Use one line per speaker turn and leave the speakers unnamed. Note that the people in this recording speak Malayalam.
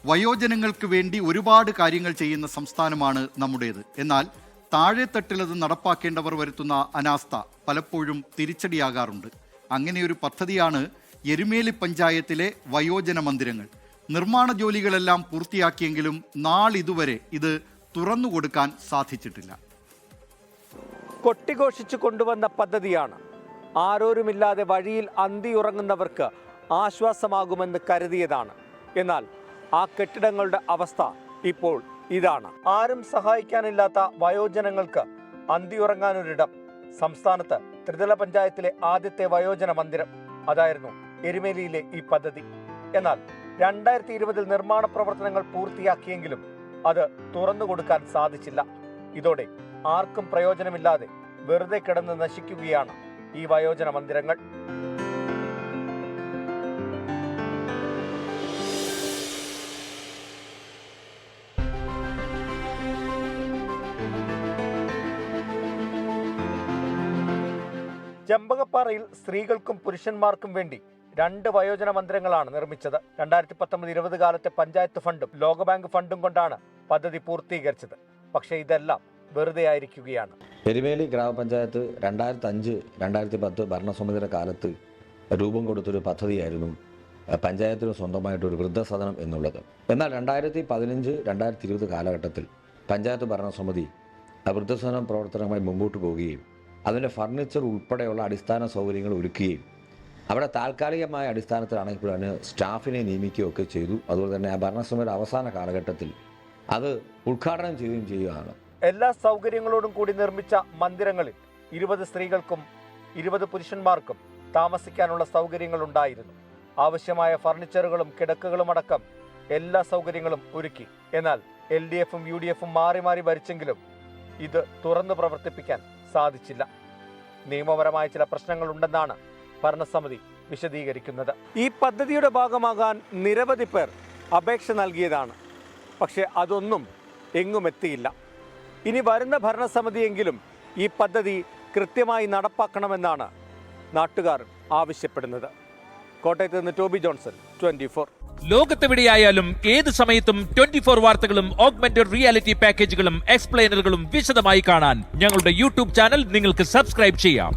വയോജനങ്ങൾക്ക് വേണ്ടി ഒരുപാട് കാര്യങ്ങൾ ചെയ്യുന്ന സംസ്ഥാനമാണ് നമ്മുടേത്. എന്നാൽ താഴെത്തട്ടിലത് നടപ്പാക്കേണ്ടവർ വരുത്തുന്ന അനാസ്ഥ പലപ്പോഴും തിരിച്ചടിയാകാറുണ്ട്. അങ്ങനെയൊരു പദ്ധതിയാണ് എരുമേലി പഞ്ചായത്തിലെ വയോജന മന്ദിരങ്ങൾ. നിർമ്മാണ ജോലികളെല്ലാം പൂർത്തിയാക്കിയെങ്കിലും നാളിതുവരെ ഇത് തുറന്നുകൊടുക്കാൻ സാധിച്ചിട്ടില്ല.
കൊട്ടിഘോഷിച്ചു കൊണ്ടുവന്ന പദ്ധതിയാണ്. ആരോരുമില്ലാതെ വഴിയിൽ അന്തിയുറങ്ങുന്നവർക്ക് ആശ്വാസമാകുമെന്ന് കരുതിയതാണ്. എന്നാൽ ആ കെട്ടിടങ്ങളുടെ അവസ്ഥ ഇപ്പോൾ ഇതാണ്. ആരും സഹായിക്കാനില്ലാത്ത വയോജനങ്ങൾക്ക് അന്തിയുറങ്ങാനൊരിടം. സംസ്ഥാനത്ത് ത്രിതല പഞ്ചായത്തിലെ ആദ്യത്തെ വയോജന മന്ദിരം അതായിരുന്നു എരുമേലിയിലെ ഈ പദ്ധതി. എന്നാൽ 2020 നിർമ്മാണ പ്രവർത്തനങ്ങൾ പൂർത്തിയാക്കിയെങ്കിലും അത് തുറന്നു കൊടുക്കാൻ സാധിച്ചില്ല. ഇതോടെ ആർക്കും പ്രയോജനമില്ലാതെ വെറുതെ കിടന്ന് നശിക്കുകയാണ് ഈ വയോജന മന്ദിരങ്ങൾ. ചെമ്പകപ്പാറയിൽ സ്ത്രീകൾക്കും പുരുഷന്മാർക്കും വേണ്ടി 2 വയോജന മന്ദിരങ്ങളാണ് നിർമ്മിച്ചത്. 2019-20 കാലത്തെ പഞ്ചായത്ത് ഫണ്ടും ലോകബാങ്ക് ഫണ്ടും കൊണ്ടാണ് പദ്ധതി പൂർത്തീകരിച്ചത്. പക്ഷേ ഇതെല്ലാം വെറുതെ ആയിരിക്കുകയാണ്.
എരുമേലി ഗ്രാമപഞ്ചായത്ത് 2005-2010 ഭരണസമിതിയുടെ കാലത്ത് രൂപം കൊടുത്തൊരു പദ്ധതിയായിരുന്നു പഞ്ചായത്തിന് സ്വന്തമായിട്ടൊരു വൃദ്ധസദനം എന്നുള്ളത്. എന്നാൽ 2015-2020 കാലഘട്ടത്തിൽ പഞ്ചായത്ത് ഭരണസമിതി വൃദ്ധസദനം പ്രവർത്തനവുമായി മുമ്പോട്ട് പോവുകയും അതിൻ്റെ ഫർണിച്ചർ ഉൾപ്പെടെയുള്ള അടിസ്ഥാന സൗകര്യങ്ങൾ ഒരുക്കുകയും അവിടെ താൽക്കാലികമായ അടിസ്ഥാനത്തിലാണെങ്കിൽ അതിന് സ്റ്റാഫിനെ നിയമിക്കുകയൊക്കെ ചെയ്തു. അതുപോലെ തന്നെ ആ ഭരണസമിതിയുടെ അവസാന കാലഘട്ടത്തിൽ അത് ഉദ്ഘാടനം ചെയ്യുകയും ചെയ്യുകയാണ്.
എല്ലാ സൗകര്യങ്ങളോടും കൂടി നിർമ്മിച്ച മന്ദിരങ്ങളിൽ 20 സ്ത്രീകൾക്കും 20 പുരുഷന്മാർക്കും താമസിക്കാനുള്ള സൗകര്യങ്ങൾ ഉണ്ടായിരുന്നു. ആവശ്യമായ ഫർണിച്ചറുകളും കിടക്കുകളും അടക്കം എല്ലാ സൗകര്യങ്ങളും ഒരുക്കി. എന്നാൽ LDF-ഉം UDF-ഉം മാറി മാറി ഭരിച്ചെങ്കിലും ഇത് തുറന്നു പ്രവർത്തിപ്പിക്കാൻ സാധിച്ചില്ല. നിയമപരമായ ചില പ്രശ്നങ്ങളുണ്ടെന്നാണ് ഭരണസമിതി വിശദീകരിക്കുന്നത്. ഈ പദ്ധതിയുടെ ഭാഗമാകാൻ നിരവധി പേർ അപേക്ഷ നൽകിയതാണ്. പക്ഷേ അതൊന്നും എങ്ങും എത്തിയില്ല. ഇനി വരുന്ന ഭരണസമിതിയെങ്കിലും ഈ പദ്ധതി കൃത്യമായി നടപ്പാക്കണമെന്നാണ് നാട്ടുകാർ ആവശ്യപ്പെടുന്നത്. കോട്ടയത്ത് നിന്ന് ടോബി ജോൺസൺ, 24.
ലോകത്തെവിടെയായാലും ഏത് സമയത്തും 24 വാർത്തകളും ഓഗ്മെന്റഡ് റിയാലിറ്റി പാക്കേജുകളും എക്സ്പ്ലെയിനറുകളും വിശദമായി കാണാൻ ഞങ്ങളുടെ യൂട്യൂബ് ചാനൽ നിങ്ങൾക്ക് സബ്സ്ക്രൈബ് ചെയ്യാം.